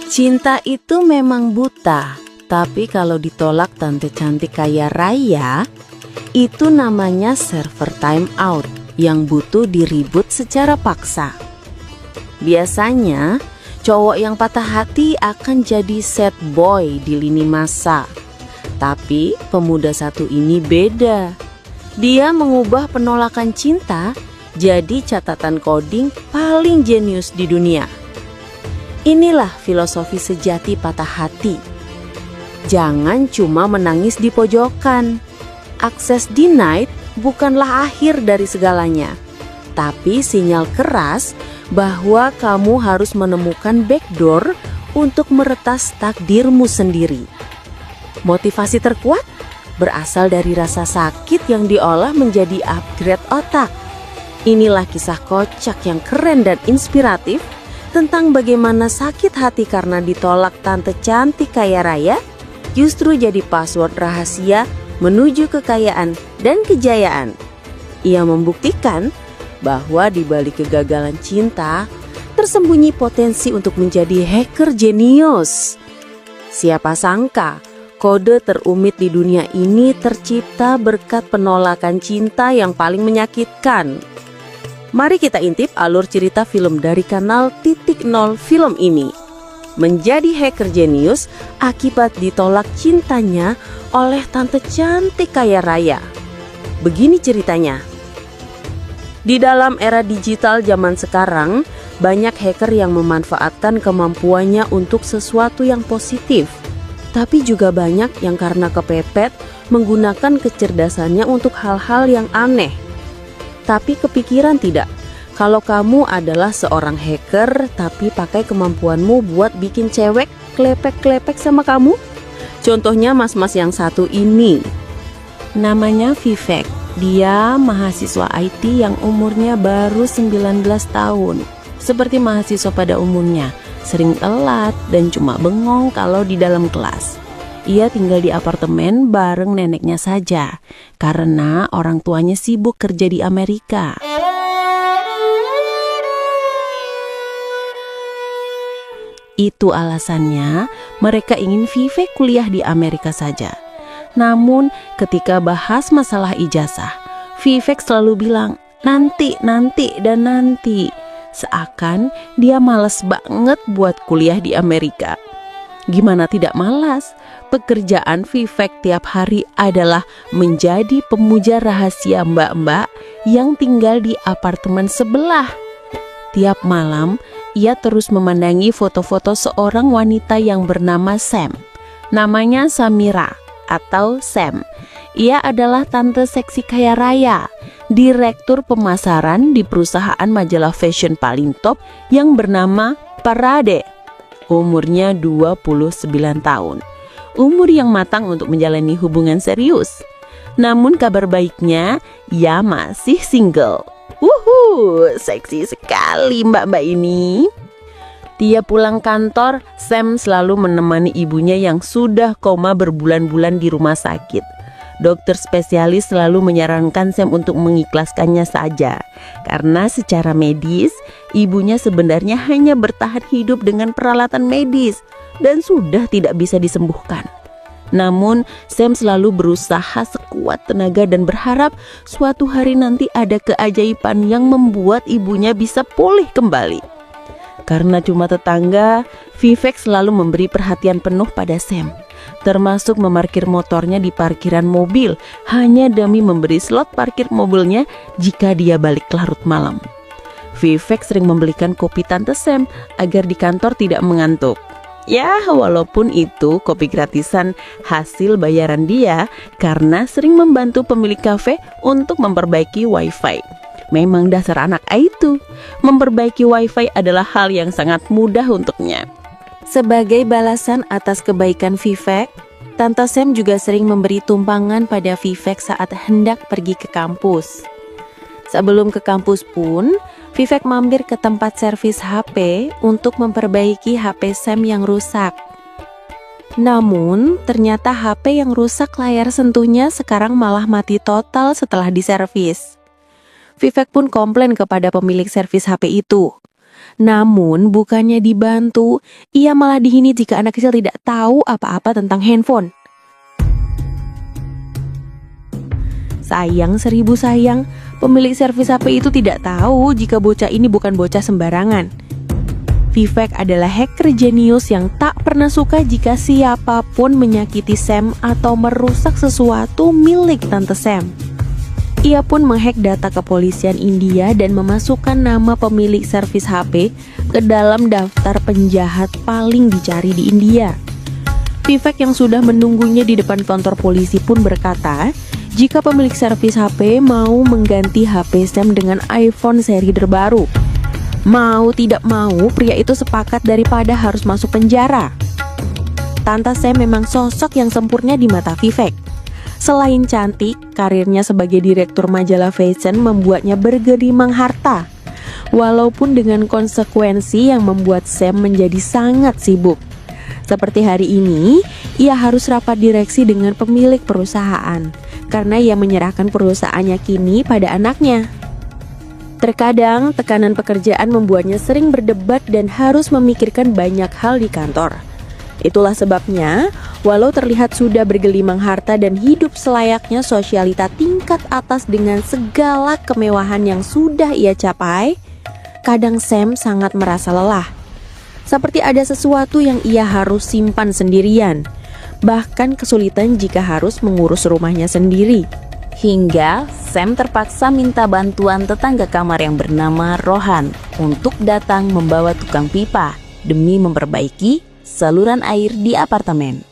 Cinta itu memang buta, tapi kalau ditolak tante cantik kaya raya, itu namanya server time out yang butuh diribut secara paksa. Biasanya, cowok yang patah hati akan jadi sad boy di lini masa. Tapi pemuda satu ini beda. Dia mengubah penolakan cinta jadi catatan coding paling jenius di dunia. Inilah filosofi sejati patah hati. Jangan cuma menangis di pojokan. Access denied bukanlah akhir dari segalanya, tapi sinyal keras bahwa kamu harus menemukan backdoor untuk meretas takdirmu sendiri. Motivasi terkuat berasal dari rasa sakit yang diolah menjadi upgrade otak. Inilah kisah kocak yang keren dan inspiratif tentang bagaimana sakit hati karena ditolak tante cantik kaya raya justru jadi password rahasia menuju kekayaan dan kejayaan. Ia membuktikan bahwa di balik kegagalan cinta tersembunyi potensi untuk menjadi hacker jenius. Siapa sangka kode terumit di dunia ini tercipta berkat penolakan cinta yang paling menyakitkan. Mari kita intip alur cerita film dari kanal Titik Nol Film ini. Menjadi hacker jenius akibat ditolak cintanya oleh tante cantik kaya raya. Begini ceritanya. Di dalam era digital zaman sekarang, banyak hacker yang memanfaatkan kemampuannya untuk sesuatu yang positif. Tapi juga banyak yang karena kepepet menggunakan kecerdasannya untuk hal-hal yang aneh. Tapi kepikiran tidak, kalau kamu adalah seorang hacker tapi pakai kemampuanmu buat bikin cewek klepek-klepek sama kamu? Contohnya mas-mas yang satu ini. Namanya Vivek. Dia mahasiswa IT yang umurnya baru 19 tahun. Seperti mahasiswa pada umumnya, sering telat dan cuma bengong kalau di dalam kelas. Ia tinggal di apartemen bareng neneknya saja, karena orang tuanya sibuk kerja di Amerika. Itu alasannya mereka ingin Vivek kuliah di Amerika saja. Namun ketika bahas masalah ijazah, Vivek selalu bilang, nanti, dan nanti. Seakan dia malas banget buat kuliah di Amerika. Gimana tidak malas? Pekerjaan Vivek tiap hari adalah menjadi pemuja rahasia mbak-mbak yang tinggal di apartemen sebelah. Tiap malam, ia terus memandangi foto-foto seorang wanita yang bernama Sam. Namanya Samira atau Sam. Ia adalah tante seksi kaya raya, direktur pemasaran di perusahaan majalah fashion paling top yang bernama Parade. Umurnya 29 tahun. Umur yang matang untuk menjalani hubungan serius. Namun kabar baiknya, ia masih single. Seksi sekali mbak-mbak ini. Tiap pulang kantor, Sam selalu menemani ibunya yang sudah koma berbulan-bulan di rumah sakit. Dokter spesialis selalu menyarankan Sam untuk mengikhlaskannya saja, karena secara medis, ibunya sebenarnya hanya bertahan hidup dengan peralatan medis dan sudah tidak bisa disembuhkan. Namun, Sam selalu berusaha sekuat tenaga dan berharap suatu hari nanti ada keajaiban yang membuat ibunya bisa pulih kembali. Karena cuma tetangga, Vivek selalu memberi perhatian penuh pada Sam, termasuk memarkir motornya di parkiran mobil hanya demi memberi slot parkir mobilnya jika dia balik larut malam. Vivek sering membelikan kopi tante Sam agar di kantor tidak mengantuk. Ya, walaupun itu kopi gratisan hasil bayaran dia karena sering membantu pemilik kafe untuk memperbaiki wifi. Memang dasar anak itu, memperbaiki wifi adalah hal yang sangat mudah untuknya. Sebagai balasan atas kebaikan Vivek, Tante Sam juga sering memberi tumpangan pada Vivek saat hendak pergi ke kampus. Sebelum ke kampus pun, Vivek mampir ke tempat servis HP untuk memperbaiki HP Sam yang rusak. Namun, ternyata HP yang rusak layar sentuhnya sekarang malah mati total setelah diservis. Vivek pun komplain kepada pemilik servis HP itu. Namun bukannya dibantu, ia malah dihina jika anak kecil tidak tahu apa-apa tentang handphone. Sayang seribu sayang, pemilik servis HP itu tidak tahu jika bocah ini bukan bocah sembarangan. Vivek adalah hacker jenius yang tak pernah suka jika siapapun menyakiti Sam atau merusak sesuatu milik Tante Sam. Ia pun menghack data kepolisian India dan memasukkan nama pemilik servis HP ke dalam daftar penjahat paling dicari di India. Vivek yang sudah menunggunya di depan kantor polisi pun berkata, jika pemilik servis HP mau mengganti HP Sam dengan iPhone seri terbaru. Mau tidak mau, pria itu sepakat daripada harus masuk penjara. Tante Sam memang sosok yang sempurna di mata Vivek. Selain cantik, karirnya sebagai direktur majalah fashion membuatnya bergelimang harta. Walaupun dengan konsekuensi yang membuat Sam menjadi sangat sibuk. Seperti hari ini, ia harus rapat direksi dengan pemilik perusahaan karena ia menyerahkan perusahaannya kini pada anaknya. Terkadang tekanan pekerjaan membuatnya sering berdebat dan harus memikirkan banyak hal di kantor. Itulah sebabnya, walau terlihat sudah bergelimang harta dan hidup selayaknya sosialita tingkat atas dengan segala kemewahan yang sudah ia capai, kadang Sam sangat merasa lelah. Seperti ada sesuatu yang ia harus simpan sendirian, bahkan kesulitan jika harus mengurus rumahnya sendiri. Hingga Sam terpaksa minta bantuan tetangga kamar yang bernama Rohan untuk datang membawa tukang pipa demi memperbaiki saluran air di apartemen.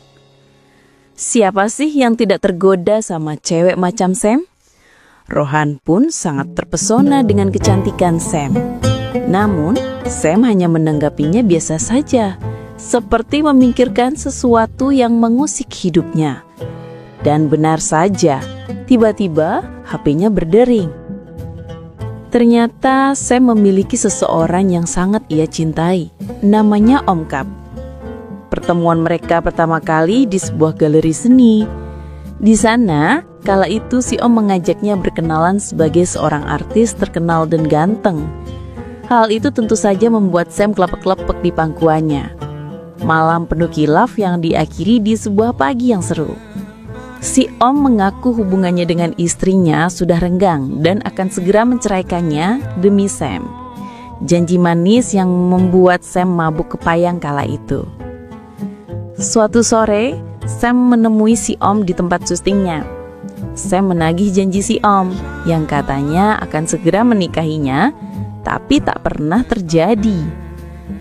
Siapa sih yang tidak tergoda sama cewek macam Sam? Rohan pun sangat terpesona dengan kecantikan Sam. Namun, Sam hanya menanggapinya biasa saja, seperti memikirkan sesuatu yang mengusik hidupnya. Dan benar saja, tiba-tiba HP-nya berdering. Ternyata Sam memiliki seseorang yang sangat ia cintai, namanya Om Kap. Pertemuan mereka pertama kali di sebuah galeri seni. Di sana, kala itu si Om mengajaknya berkenalan sebagai seorang artis terkenal dan ganteng. Hal itu tentu saja membuat Sam kelepek-kelepek di pangkuannya. Malam penuh kilaf yang diakhiri di sebuah pagi yang seru. Si Om mengaku hubungannya dengan istrinya sudah renggang dan akan segera menceraikannya demi Sam. Janji manis yang membuat Sam mabuk kepayang kala itu. Suatu sore, Sam menemui si Om di tempat syutingnya. Sam menagih janji si Om yang katanya akan segera menikahinya, tapi tak pernah terjadi.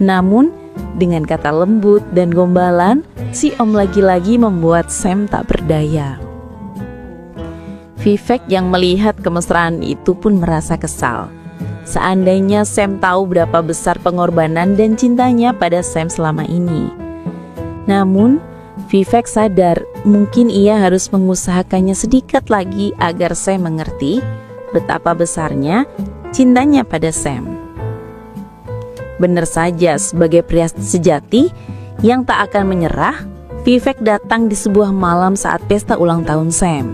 Namun, dengan kata lembut dan gombalan, si Om lagi-lagi membuat Sam tak berdaya. Vivek yang melihat kemesraan itu pun merasa kesal. Seandainya Sam tahu berapa besar pengorbanan dan cintanya pada Sam selama ini. Namun, Vivek sadar mungkin ia harus mengusahakannya sedikit lagi agar Sam mengerti betapa besarnya cintanya pada Sam. Benar saja, sebagai pria sejati yang tak akan menyerah, Vivek datang di sebuah malam saat pesta ulang tahun Sam.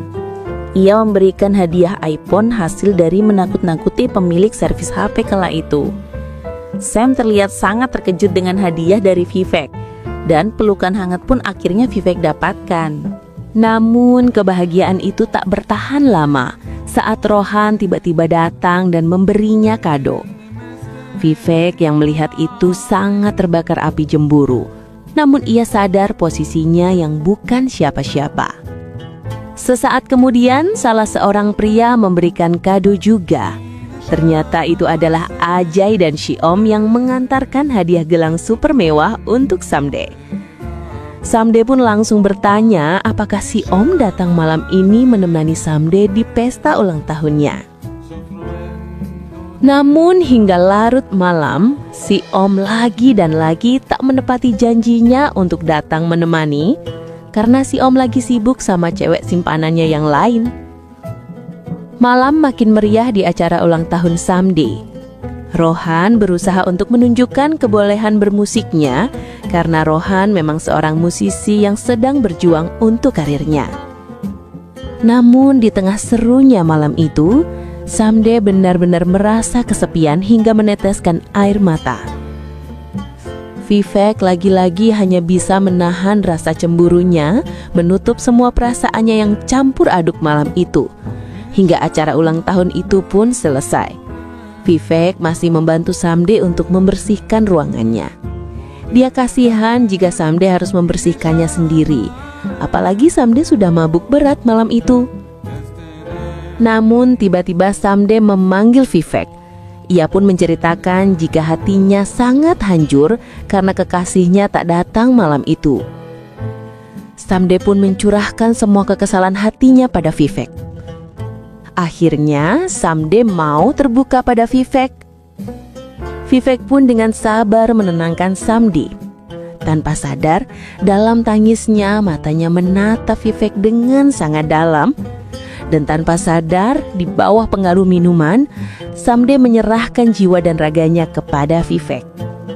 Ia memberikan hadiah iPhone hasil dari menakut-nakuti pemilik servis HP kala itu. Sam terlihat sangat terkejut dengan hadiah dari Vivek, dan pelukan hangat pun akhirnya Vivek dapatkan. Namun kebahagiaan itu tak bertahan lama saat Rohan tiba-tiba datang dan memberinya kado. Vivek yang melihat itu sangat terbakar api cemburu. Namun ia sadar posisinya yang bukan siapa-siapa. Sesaat kemudian salah seorang pria memberikan kado juga. Ternyata itu adalah Ajay dan Shiom yang mengantarkan hadiah gelang super mewah untuk Samde. Samde pun langsung bertanya apakah si Om datang malam ini menemani Samde di pesta ulang tahunnya. Namun hingga larut malam, si Om lagi dan lagi tak menepati janjinya untuk datang menemani karena si Om lagi sibuk sama cewek simpanannya yang lain. Malam makin meriah di acara ulang tahun Samde. Rohan berusaha untuk menunjukkan kebolehan bermusiknya karena Rohan memang seorang musisi yang sedang berjuang untuk karirnya. Namun di tengah serunya malam itu, Samde benar-benar merasa kesepian hingga meneteskan air mata. Vivek lagi-lagi hanya bisa menahan rasa cemburunya, menutup semua perasaannya yang campur aduk malam itu. Hingga acara ulang tahun itu pun selesai. Vivek masih membantu Samde untuk membersihkan ruangannya. Dia kasihan jika Samde harus membersihkannya sendiri, apalagi Samde sudah mabuk berat malam itu. Namun tiba-tiba Samde memanggil Vivek. Ia pun menceritakan jika hatinya sangat hancur karena kekasihnya tak datang malam itu. Samde pun mencurahkan semua kekesalan hatinya pada Vivek. Akhirnya Samde mau terbuka pada Vivek. Vivek pun dengan sabar menenangkan Samde. Tanpa sadar, dalam tangisnya matanya menatap Vivek dengan sangat dalam. Dan tanpa sadar, di bawah pengaruh minuman, Samde menyerahkan jiwa dan raganya kepada Vivek.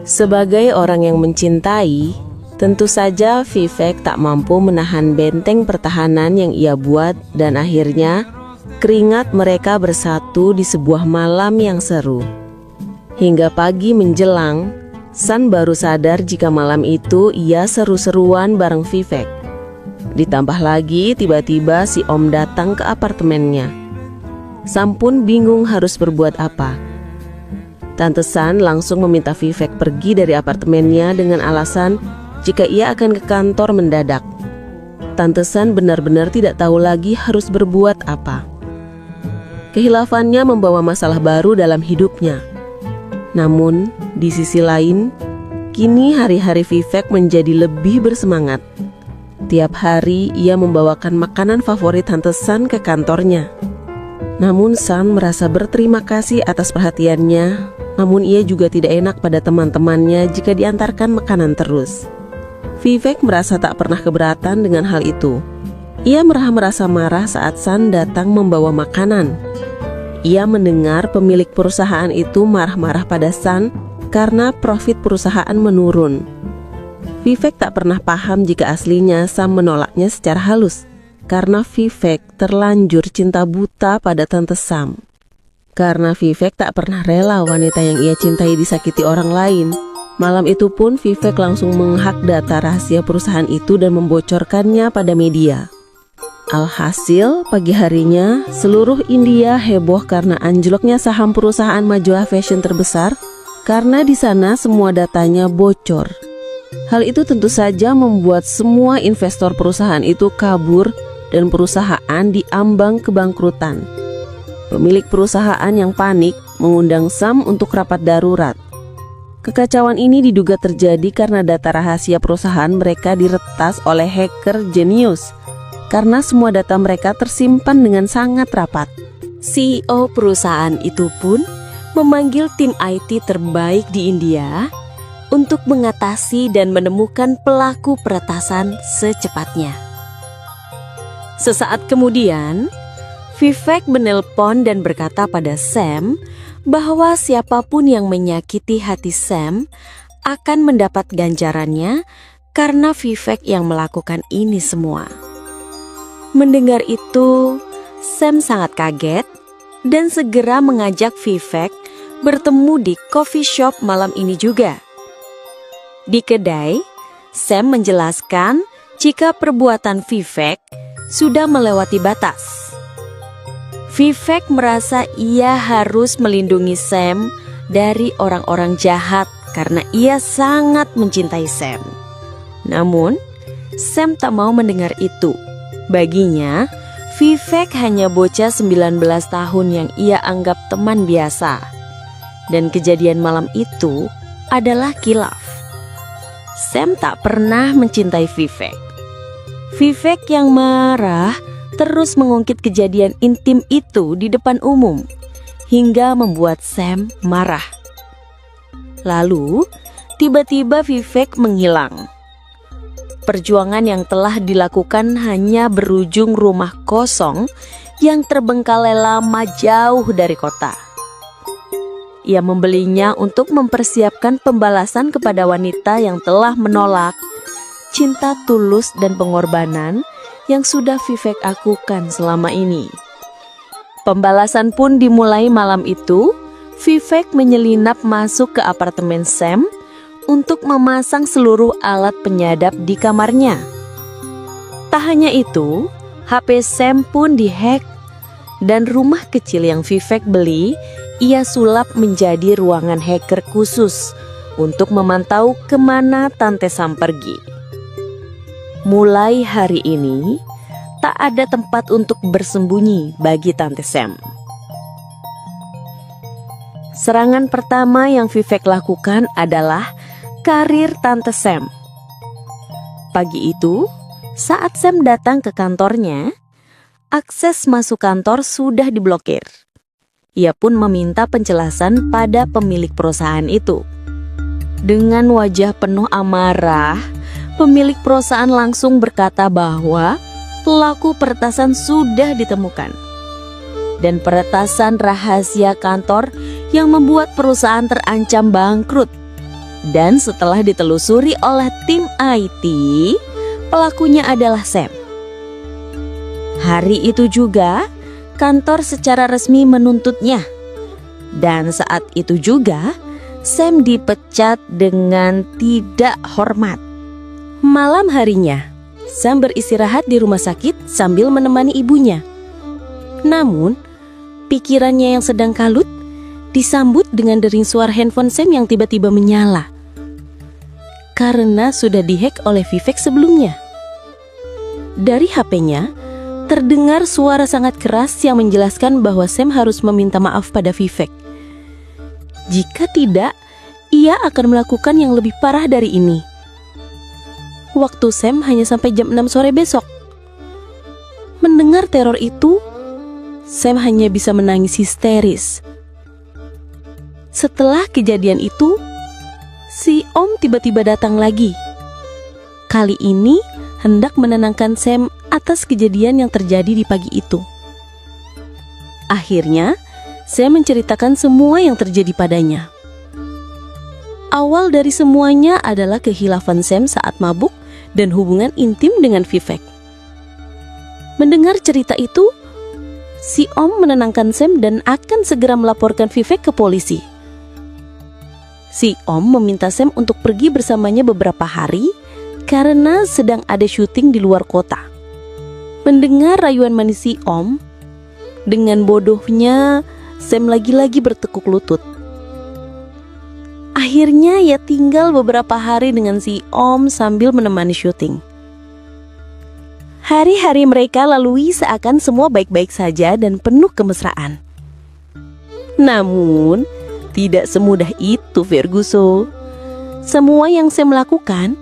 Sebagai orang yang mencintai, tentu saja Vivek tak mampu menahan benteng pertahanan yang ia buat, dan akhirnya keringat mereka bersatu di sebuah malam yang seru. Hingga pagi menjelang, San baru sadar jika malam itu ia seru-seruan bareng Vivek. Ditambah lagi tiba-tiba si Om datang ke apartemennya. Sam pun bingung harus berbuat apa. Tante San langsung meminta Vivek pergi dari apartemennya dengan alasan jika ia akan ke kantor mendadak. Tante San benar-benar tidak tahu lagi harus berbuat apa. Kehilafannya membawa masalah baru dalam hidupnya. Namun di sisi lain, kini hari-hari Vivek menjadi lebih bersemangat. Tiap hari ia membawakan makanan favorit Tante San ke kantornya. Namun San merasa berterima kasih atas perhatiannya. Namun ia juga tidak enak pada teman-temannya jika diantarkan makanan terus. Vivek merasa tak pernah keberatan dengan hal itu. Ia merasa marah saat San datang membawa makanan. Ia mendengar pemilik perusahaan itu marah-marah pada San karena profit perusahaan menurun. Vivek tak pernah paham jika aslinya Sam menolaknya secara halus, karena Vivek terlanjur cinta buta pada Tante Sam. Karena Vivek tak pernah rela wanita yang ia cintai disakiti orang lain, malam itu pun Vivek langsung menghak data rahasia perusahaan itu dan membocorkannya pada media. Alhasil, pagi harinya, seluruh India heboh karena anjloknya saham perusahaan majalah fashion terbesar, karena di sana semua datanya bocor. Hal itu tentu saja membuat semua investor perusahaan itu kabur dan perusahaan diambang kebangkrutan. Pemilik perusahaan yang panik mengundang Sam untuk rapat darurat. Kekacauan ini diduga terjadi karena data rahasia perusahaan mereka diretas oleh hacker jenius, karena semua data mereka tersimpan dengan sangat rapat. CEO perusahaan itu pun memanggil tim IT terbaik di India untuk mengatasi dan menemukan pelaku peretasan secepatnya. Sesaat kemudian, Vivek menelpon dan berkata pada Sam bahwa siapapun yang menyakiti hati Sam akan mendapat ganjarannya karena Vivek yang melakukan ini semua. Mendengar itu, Sam sangat kaget dan segera mengajak Vivek bertemu di coffee shop malam ini juga. Di kedai, Sam menjelaskan jika perbuatan Vivek sudah melewati batas. Vivek merasa ia harus melindungi Sam dari orang-orang jahat karena ia sangat mencintai Sam. Namun, Sam tak mau mendengar itu. Baginya, Vivek hanya bocah 19 tahun yang ia anggap teman biasa. Dan kejadian malam itu adalah khilaf. Sam tak pernah mencintai Vivek. Vivek yang marah terus mengungkit kejadian intim itu di depan umum, hingga membuat Sam marah. Lalu, tiba-tiba Vivek menghilang. Perjuangan yang telah dilakukan hanya berujung rumah kosong yang terbengkalai lama jauh dari kota. Ia membelinya untuk mempersiapkan pembalasan kepada wanita yang telah menolak cinta tulus dan pengorbanan yang sudah Vivek lakukan selama ini. Pembalasan pun dimulai malam itu. Vivek menyelinap masuk ke apartemen Sam untuk memasang seluruh alat penyadap di kamarnya. Tak hanya itu, HP Sam pun dihack dan rumah kecil yang Vivek beli ia sulap menjadi ruangan hacker khusus untuk memantau kemana Tante Sam pergi. Mulai hari ini, tak ada tempat untuk bersembunyi bagi Tante Sam. Serangan pertama yang Vivek lakukan adalah karir Tante Sam. Pagi itu, saat Sam datang ke kantornya, akses masuk kantor sudah diblokir. Ia pun meminta penjelasan pada pemilik perusahaan itu. Dengan wajah penuh amarah, pemilik perusahaan langsung berkata bahwa pelaku peretasan sudah ditemukan. Dan peretasan rahasia kantor yang membuat perusahaan terancam bangkrut. Dan setelah ditelusuri oleh tim IT, pelakunya adalah Sam. Hari itu juga, kantor secara resmi menuntutnya. Dan saat itu juga, Sam dipecat dengan tidak hormat. Malam harinya, Sam beristirahat di rumah sakit sambil menemani ibunya. Namun, pikirannya yang sedang kalut disambut dengan dering suara handphone Sam yang tiba-tiba menyala. Karena sudah dihack oleh Vivek sebelumnya. Dari HP-nya, terdengar suara sangat keras yang menjelaskan bahwa Sam harus meminta maaf pada Vivek. Jika tidak, ia akan melakukan yang lebih parah dari ini. Waktu Sam hanya sampai jam 6 sore besok. Mendengar teror itu, Sam hanya bisa menangis histeris. Setelah kejadian itu, si Om tiba-tiba datang lagi. Kali ini hendak menenangkan Sam atas kejadian yang terjadi di pagi itu. Akhirnya, Sam menceritakan semua yang terjadi padanya. Awal dari semuanya adalah kehilafan Sam saat mabuk dan hubungan intim dengan Vivek. Mendengar cerita itu, si Om menenangkan Sam dan akan segera melaporkan Vivek ke polisi. Si Om meminta Sam untuk pergi bersamanya beberapa hari karena sedang ada syuting di luar kota. Mendengar rayuan manis si Om, dengan bodohnya Sam lagi-lagi bertekuk lutut. Akhirnya ia tinggal beberapa hari dengan si Om sambil menemani syuting. Hari-hari mereka lalui seakan semua baik-baik saja dan penuh kemesraan. Namun, tidak semudah itu, Ferguson. Semua yang Sam lakukan,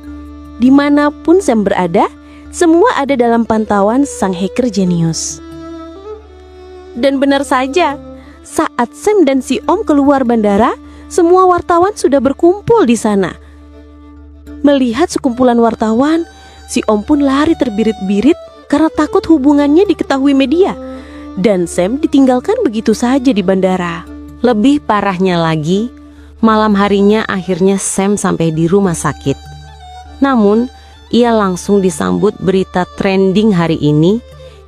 dimanapun Sam berada, semua ada dalam pantauan sang hacker jenius. Dan benar saja, saat Sam dan si Om keluar bandara, semua wartawan sudah berkumpul di sana. Melihat sekumpulan wartawan, si Om pun lari terbirit-birit karena takut hubungannya diketahui media. Dan Sam ditinggalkan begitu saja di bandara. Lebih parahnya lagi, malam harinya akhirnya Sam sampai di rumah sakit. Namun, ia langsung disambut berita trending hari ini,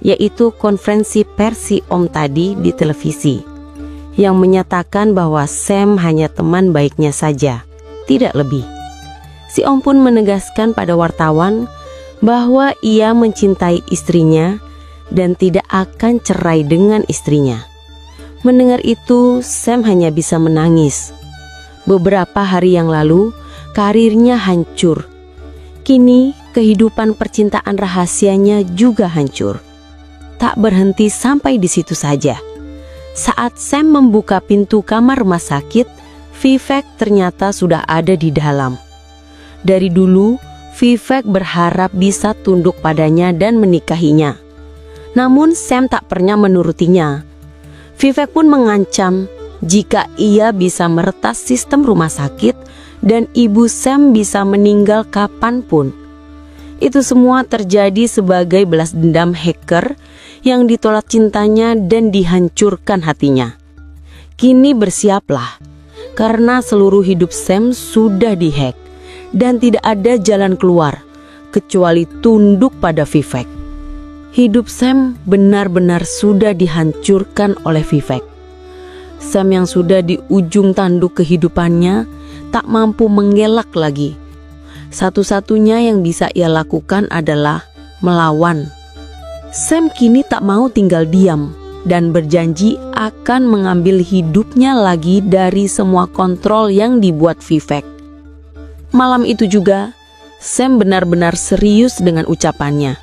yaitu konferensi pers si Om tadi di televisi, yang menyatakan bahwa Sam hanya teman baiknya saja, tidak lebih. Si Om pun menegaskan pada wartawan bahwa ia mencintai istrinya dan tidak akan cerai dengan istrinya. Mendengar itu, Sam hanya bisa menangis. Beberapa hari yang lalu, karirnya hancur. Kini, kehidupan percintaan rahasianya juga hancur. Tak berhenti sampai di situ saja. Saat Sam membuka pintu kamar rumah sakit, Vivek ternyata sudah ada di dalam. Dari dulu, Vivek berharap bisa tunduk padanya dan menikahinya. Namun Sam tak pernah menurutinya. Vivek pun mengancam jika ia bisa meretas sistem rumah sakit dan ibu Sam bisa meninggal kapanpun. Itu semua terjadi sebagai balas dendam hacker yang ditolak cintanya dan dihancurkan hatinya. Kini bersiaplah, karena seluruh hidup Sam sudah dihack dan tidak ada jalan keluar kecuali tunduk pada Vivek. Hidup Sam benar-benar sudah dihancurkan oleh Vivek. Sam yang sudah di ujung tanduk kehidupannya tak mampu mengelak lagi. Satu-satunya yang bisa ia lakukan adalah melawan. Sam kini tak mau tinggal diam dan berjanji akan mengambil hidupnya lagi dari semua kontrol yang dibuat Vivek. Malam itu juga, Sam benar-benar serius dengan ucapannya.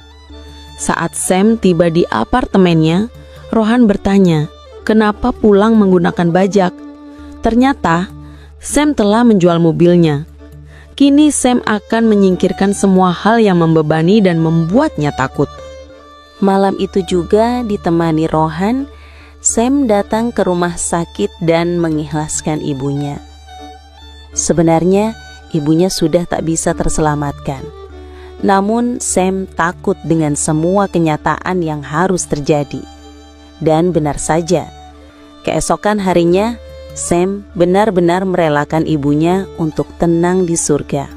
Saat Sam tiba di apartemennya, Rohan bertanya, kenapa pulang menggunakan bajak? Ternyata, Sam telah menjual mobilnya. Kini Sam akan menyingkirkan semua hal yang membebani dan membuatnya takut. Malam itu juga ditemani Rohan, Sam datang ke rumah sakit dan mengikhlaskan ibunya. Sebenarnya, ibunya sudah tak bisa terselamatkan. Namun Sam takut dengan semua kenyataan yang harus terjadi. Dan benar saja, keesokan harinya Sam benar-benar merelakan ibunya untuk tenang di surga.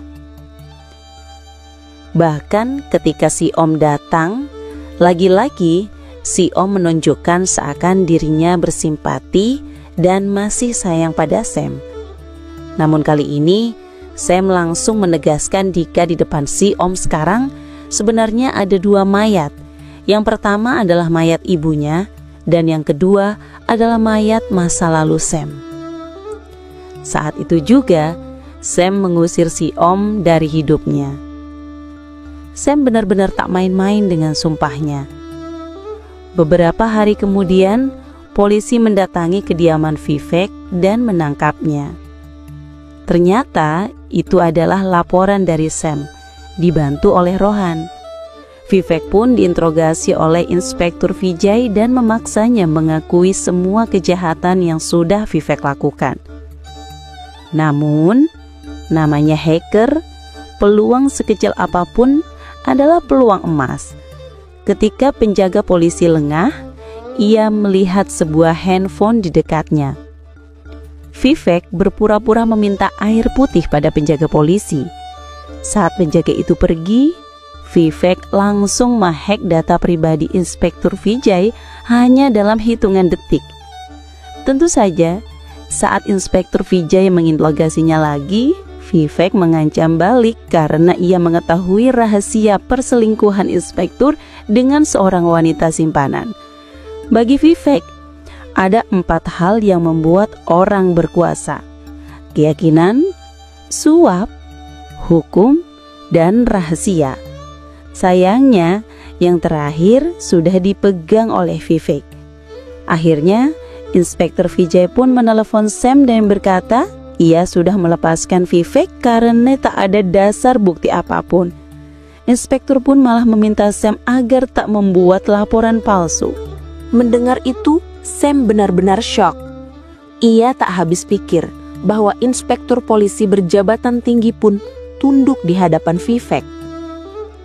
Bahkan ketika si Om datang, lagi-lagi si Om menunjukkan seakan dirinya bersimpati dan masih sayang pada Sam. Namun kali ini Sam langsung menegaskan jika di depan si Om sekarang sebenarnya ada dua mayat. Yang pertama adalah mayat ibunya dan yang kedua adalah mayat masa lalu Sam. Saat itu juga Sam mengusir si Om dari hidupnya. Sam benar-benar tak main-main dengan sumpahnya. Beberapa hari kemudian, polisi mendatangi kediaman Vivek dan menangkapnya. Ternyata itu adalah laporan dari Sam, dibantu oleh Rohan. Vivek pun diinterogasi oleh Inspektur Vijay dan memaksanya mengakui semua kejahatan yang sudah Vivek lakukan. Namun, namanya hacker, peluang sekecil apapun adalah peluang emas. Ketika penjaga polisi lengah, ia melihat sebuah handphone di dekatnya. Vivek berpura-pura meminta air putih pada penjaga polisi. Saat penjaga itu pergi, Vivek langsung menghack data pribadi Inspektur Vijay hanya dalam hitungan detik. Tentu saja, saat Inspektur Vijay menginterogasinya lagi, Vivek mengancam balik karena ia mengetahui rahasia perselingkuhan Inspektur dengan seorang wanita simpanan. Bagi Vivek, ada 4 hal yang membuat orang berkuasa: keyakinan, suap, hukum, dan rahasia. Sayangnya, yang terakhir sudah dipegang oleh Vivek. Akhirnya, Inspektur Vijay pun menelepon Sam dan berkata, ia sudah melepaskan Vivek karena tak ada dasar bukti apapun. Inspektur pun malah meminta Sam agar tak membuat laporan palsu. Mendengar itu, Sam benar-benar syok. Ia tak habis pikir bahwa inspektur polisi berjabatan tinggi pun tunduk di hadapan Vivek.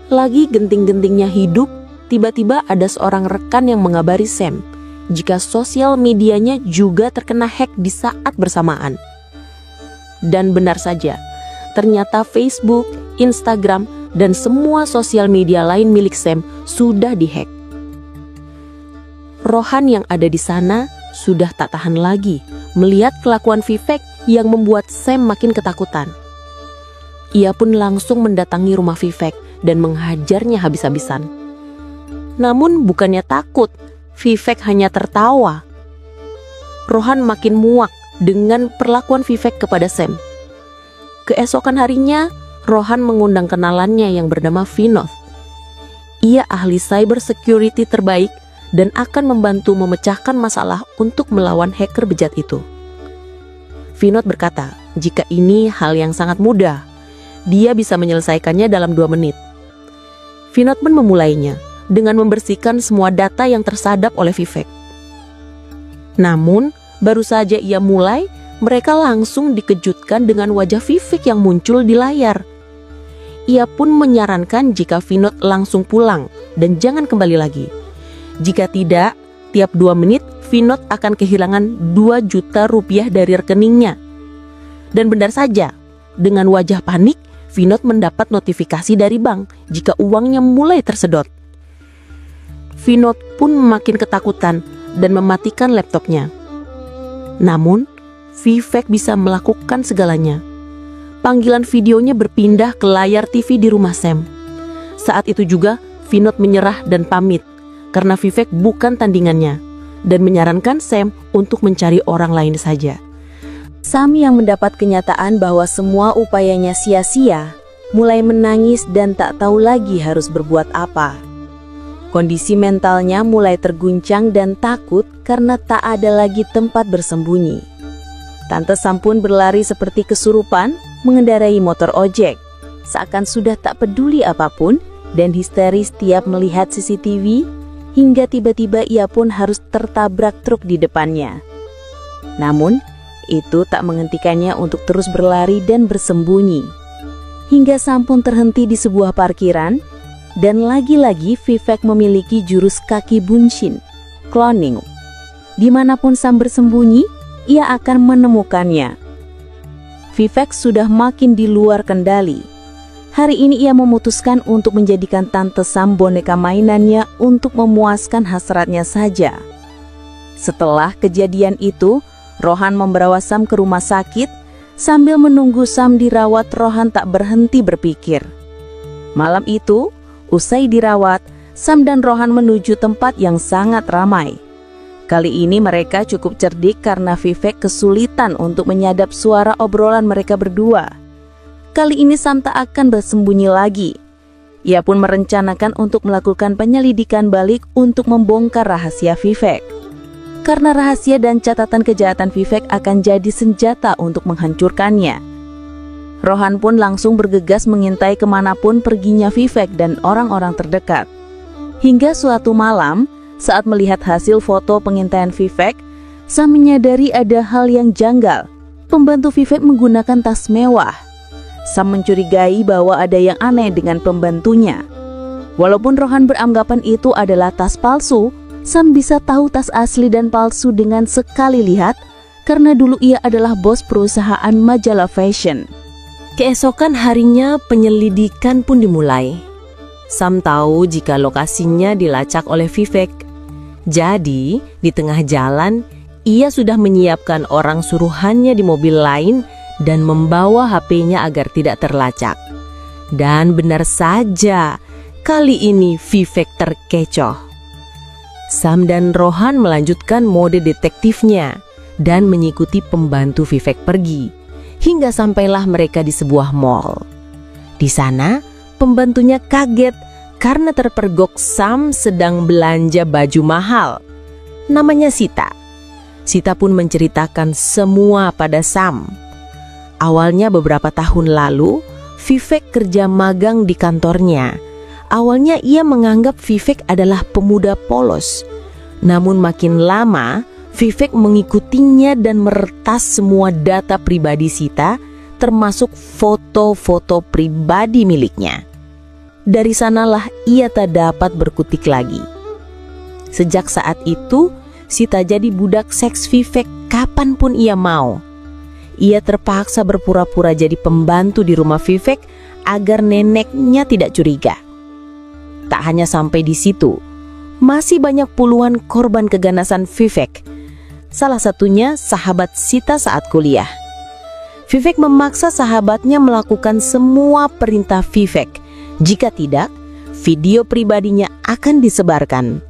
Lagi genting-gentingnya hidup, tiba-tiba ada seorang rekan yang mengabari Sam jika sosial medianya juga terkena hack di saat bersamaan. Dan benar saja, ternyata Facebook, Instagram, dan semua sosial media lain milik Sam sudah dihack. Rohan yang ada di sana sudah tak tahan lagi melihat kelakuan Vivek yang membuat Sam makin ketakutan. Ia pun langsung mendatangi rumah Vivek dan menghajarnya habis-habisan. Namun bukannya takut, Vivek hanya tertawa. Rohan makin muak dengan perlakuan Vivek kepada Sam. Keesokan harinya, Rohan mengundang kenalannya yang bernama Vinod. Ia ahli cyber security terbaik dan akan membantu memecahkan masalah untuk melawan hacker bejat itu. Vinod berkata, jika ini hal yang sangat mudah, dia bisa menyelesaikannya dalam 2 menit. Vinod pun memulainya dengan membersihkan semua data yang tersadap oleh Vivek. Namun, baru saja ia mulai, mereka langsung dikejutkan dengan wajah Vivek yang muncul di layar. Ia pun menyarankan jika Vinod langsung pulang dan jangan kembali lagi. Jika tidak, tiap 2 menit Vinod akan kehilangan 2 juta rupiah dari rekeningnya. Dan benar saja, dengan wajah panik, Vinod mendapat notifikasi dari bank jika uangnya mulai tersedot. Vinod pun makin ketakutan dan mematikan laptopnya. Namun, Vivek bisa melakukan segalanya. Panggilan videonya berpindah ke layar TV di rumah Sam. Saat itu juga, Vinod menyerah dan pamit karena Vivek bukan tandingannya dan menyarankan Sam untuk mencari orang lain saja. Sam yang mendapat kenyataan bahwa semua upayanya sia-sia, mulai menangis dan tak tahu lagi harus berbuat apa. Kondisi mentalnya mulai terguncang dan takut karena tak ada lagi tempat bersembunyi. Tante Sam pun berlari seperti kesurupan mengendarai motor ojek, seakan sudah tak peduli apapun dan histeris tiap melihat CCTV, hingga tiba-tiba ia pun harus tertabrak truk di depannya. Namun, itu tak menghentikannya untuk terus berlari dan bersembunyi. Hingga Sam pun terhenti di sebuah parkiran, dan lagi-lagi Vivek memiliki jurus kaki bunshin, cloning. Dimanapun Sam bersembunyi, ia akan menemukannya. Vivek sudah makin di luar kendali. Hari ini ia memutuskan untuk menjadikan Tante Sam boneka mainannya untuk memuaskan hasratnya saja. Setelah kejadian itu, Rohan membawa Sam ke rumah sakit. Sambil menunggu Sam dirawat, Rohan tak berhenti berpikir. Malam itu, usai dirawat, Sam dan Rohan menuju tempat yang sangat ramai. Kali ini mereka cukup cerdik karena Vivek kesulitan untuk menyadap suara obrolan mereka berdua. Kali ini Sam tak akan bersembunyi lagi. Ia pun merencanakan untuk melakukan penyelidikan balik untuk membongkar rahasia Vivek. Karena rahasia dan catatan kejahatan Vivek akan jadi senjata untuk menghancurkannya. Rohan pun langsung bergegas mengintai kemanapun perginya Vivek dan orang-orang terdekat. Hingga suatu malam, saat melihat hasil foto pengintaian Vivek, Sam menyadari ada hal yang janggal. Pembantu Vivek menggunakan tas mewah. Sam mencurigai bahwa ada yang aneh dengan pembantunya. Walaupun Rohan beranggapan itu adalah tas palsu, Sam bisa tahu tas asli dan palsu dengan sekali lihat, karena dulu ia adalah bos perusahaan majalah fashion. Keesokan harinya penyelidikan pun dimulai. Sam tahu jika lokasinya dilacak oleh Vivek. Jadi, di tengah jalan, ia sudah menyiapkan orang suruhannya di mobil lain dan membawa HP-nya agar tidak terlacak. Dan benar saja, kali ini Vivek terkecoh. Sam dan Rohan melanjutkan mode detektifnya dan mengikuti pembantu Vivek pergi, hingga sampailah mereka di sebuah mall. Di sana, pembantunya kaget karena terpergok Sam sedang belanja baju mahal. Namanya Sita. Sita pun menceritakan semua pada Sam. Awalnya beberapa tahun lalu, Vivek kerja magang di kantornya. Awalnya ia menganggap Vivek adalah pemuda polos. Namun makin lama, Vivek mengikutinya dan meretas semua data pribadi Sita, termasuk foto-foto pribadi miliknya. Dari sanalah ia tak dapat berkutik lagi. Sejak saat itu, Sita jadi budak seks Vivek kapanpun ia mau. Ia terpaksa berpura-pura jadi pembantu di rumah Vivek agar neneknya tidak curiga. Tak hanya sampai di situ, masih banyak puluhan korban keganasan Vivek. Salah satunya sahabat Sita saat kuliah. Vivek memaksa sahabatnya melakukan semua perintah Vivek. Jika tidak, video pribadinya akan disebarkan.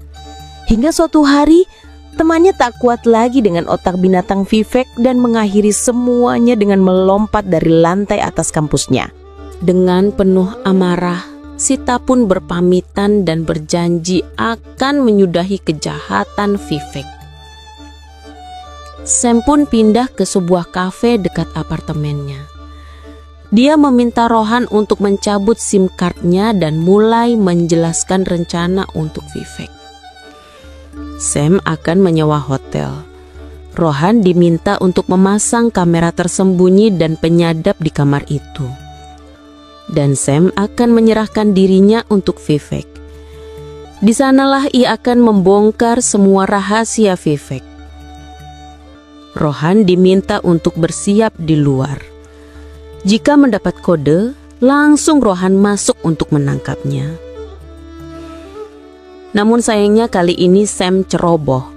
Hingga suatu hari, temannya tak kuat lagi dengan otak binatang Vivek dan mengakhiri semuanya dengan melompat dari lantai atas kampusnya. Dengan penuh amarah, Sita pun berpamitan dan berjanji akan menyudahi kejahatan Vivek. Sam pun pindah ke sebuah kafe dekat apartemennya. Dia meminta Rohan untuk mencabut SIM card-nya dan mulai menjelaskan rencana untuk Vivek. Sam akan menyewa hotel. Rohan diminta untuk memasang kamera tersembunyi dan penyadap di kamar itu. Dan Sam akan menyerahkan dirinya untuk Vivek. Di sanalah ia akan membongkar semua rahasia Vivek. Rohan diminta untuk bersiap di luar. Jika mendapat kode, langsung Rohan masuk untuk menangkapnya. Namun sayangnya kali ini Sam ceroboh.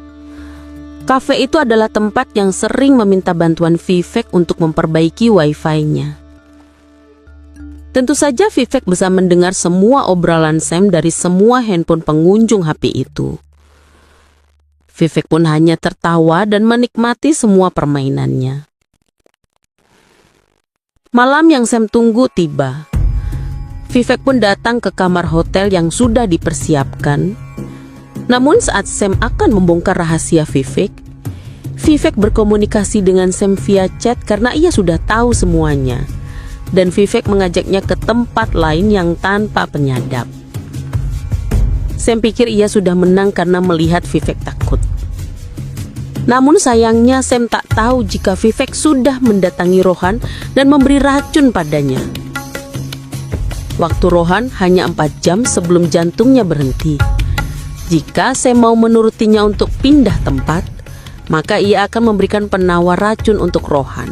Kafe itu adalah tempat yang sering meminta bantuan Vivek untuk memperbaiki wifi-nya. Tentu saja Vivek bisa mendengar semua obrolan Sam dari semua handphone pengunjung HP itu. Vivek pun hanya tertawa dan menikmati semua permainannya. Malam yang Sam tunggu tiba. Vivek pun datang ke kamar hotel yang sudah dipersiapkan. Namun saat Sam akan membongkar rahasia Vivek berkomunikasi dengan Sam via chat karena ia sudah tahu semuanya. Dan Vivek mengajaknya ke tempat lain yang tanpa penyadap. Sam pikir ia sudah menang karena melihat Vivek takut. Namun sayangnya Sam tak tahu jika Vivek sudah mendatangi Rohan dan memberi racun padanya. Waktu Rohan hanya 4 jam sebelum jantungnya berhenti. Jika Sam mau menurutinya untuk pindah tempat, maka ia akan memberikan penawar racun untuk Rohan.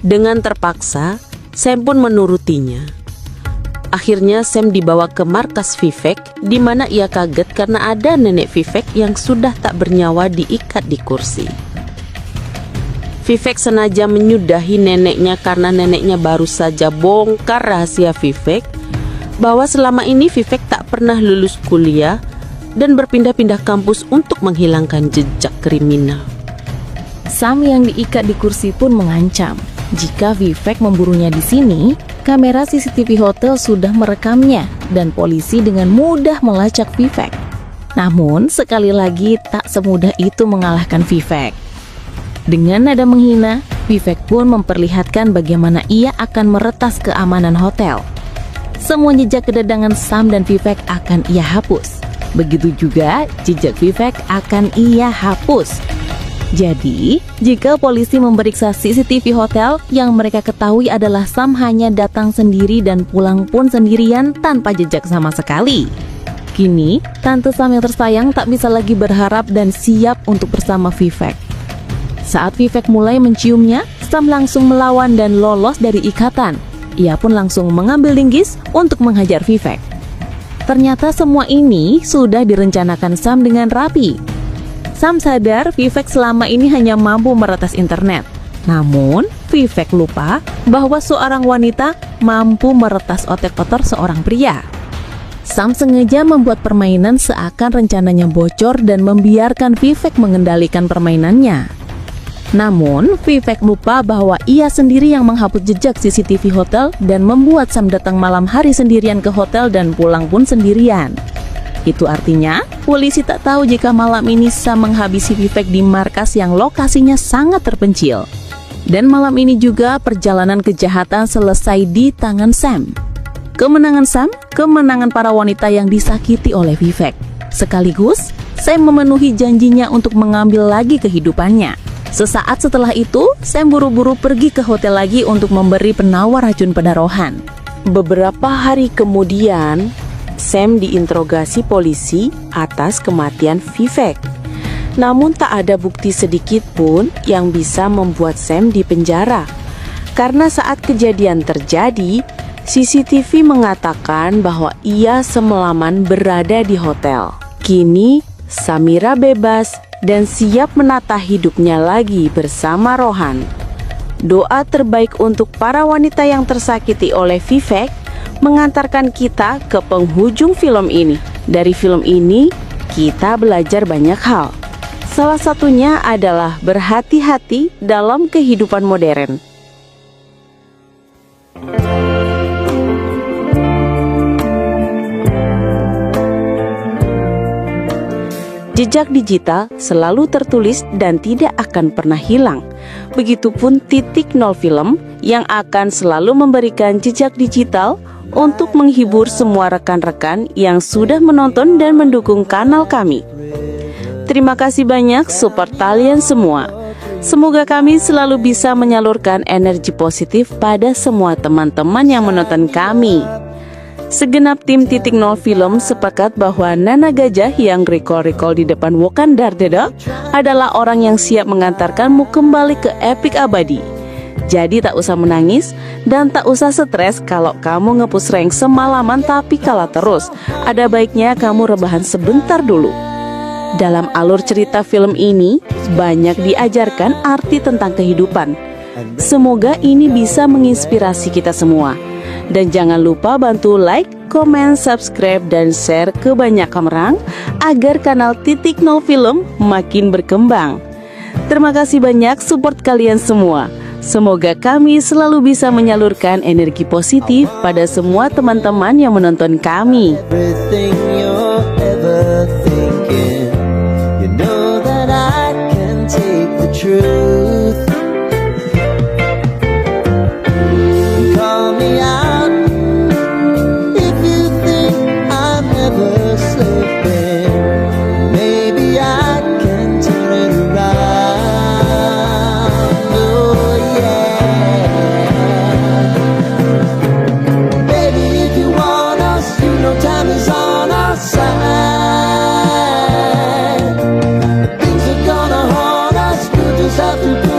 Dengan terpaksa, Sam pun menurutinya. Akhirnya Sam dibawa ke markas Vivek, di mana ia kaget karena ada nenek Vivek yang sudah tak bernyawa diikat di kursi. Vivek sengaja menyudahi neneknya karena neneknya baru saja bongkar rahasia Vivek bahwa selama ini Vivek tak pernah lulus kuliah dan berpindah-pindah kampus untuk menghilangkan jejak kriminal. Sam yang diikat di kursi pun mengancam. Jika Vivek memburunya di sini, kamera CCTV hotel sudah merekamnya dan polisi dengan mudah melacak Vivek. Namun, sekali lagi tak semudah itu mengalahkan Vivek. Dengan nada menghina, Vivek pun memperlihatkan bagaimana ia akan meretas keamanan hotel. Semua jejak kedatangan Sam dan Vivek akan ia hapus. Begitu juga jejak Vivek akan ia hapus. Jadi, jika polisi memeriksa CCTV hotel, yang mereka ketahui adalah Sam hanya datang sendiri dan pulang pun sendirian tanpa jejak sama sekali. Kini, tante Sam yang tersayang tak bisa lagi berharap dan siap untuk bersama Vivek. Saat Vivek mulai menciumnya, Sam langsung melawan dan lolos dari ikatan. Ia pun langsung mengambil linggis untuk menghajar Vivek. Ternyata semua ini sudah direncanakan Sam dengan rapi. Sam sadar Vivek selama ini hanya mampu meretas internet. Namun, Vivek lupa bahwa seorang wanita mampu meretas otak kotor seorang pria. Sam sengaja membuat permainan seakan rencananya bocor dan membiarkan Vivek mengendalikan permainannya. Namun, Vivek lupa bahwa ia sendiri yang menghapus jejak CCTV hotel dan membuat Sam datang malam hari sendirian ke hotel dan pulang pun sendirian. Itu artinya, polisi tak tahu jika malam ini Sam menghabisi Vivek di markas yang lokasinya sangat terpencil. Dan malam ini juga perjalanan kejahatan selesai di tangan Sam. Kemenangan Sam, kemenangan para wanita yang disakiti oleh Vivek. Sekaligus, Sam memenuhi janjinya untuk mengambil lagi kehidupannya. Sesaat setelah itu, Sam buru-buru pergi ke hotel lagi untuk memberi penawar racun pada Rohan. Beberapa hari kemudian, Sam diinterogasi polisi atas kematian Vivek. Namun tak ada bukti sedikit pun yang bisa membuat Sam dipenjara. Karena saat kejadian terjadi, CCTV mengatakan bahwa ia semalaman berada di hotel. Kini, Samira bebas dan siap menata hidupnya lagi bersama Rohan. Doa terbaik untuk para wanita yang tersakiti oleh Vivek mengantarkan kita ke penghujung film ini. Dari film ini, kita belajar banyak hal. Salah satunya adalah berhati-hati dalam kehidupan modern. Jejak digital selalu tertulis dan tidak akan pernah hilang. Begitupun Titik Nol Film yang akan selalu memberikan jejak digital untuk menghibur semua rekan-rekan yang sudah menonton dan mendukung kanal kami. Terima kasih banyak support kalian semua. Semoga kami selalu bisa menyalurkan energi positif pada semua teman-teman yang menonton kami. Segenap tim Titik Nol Film sepakat bahwa Nana Gajah yang recall di depan Wakanda adalah orang yang siap mengantarkanmu kembali ke epik abadi. Jadi tak usah menangis dan tak usah stres kalau kamu nge-push rank semalaman tapi kalah terus. Ada baiknya kamu rebahan sebentar dulu. Dalam alur cerita film ini, banyak diajarkan arti tentang kehidupan. Semoga ini bisa menginspirasi kita semua. Dan jangan lupa bantu like, komen, subscribe, dan share ke banyak orang agar kanal Titik Nol Film makin berkembang. Terima kasih banyak support kalian semua. Semoga kami selalu bisa menyalurkan energi positif pada semua teman-teman yang menonton kami. Everything you're ever thinking, you know that I can take the truth. Call me out if you think I'm ever slipping. Maybe I can turn it around. Oh yeah. Baby, if you want us, you know time is on our side. Things are gonna haunt us, we'll just have to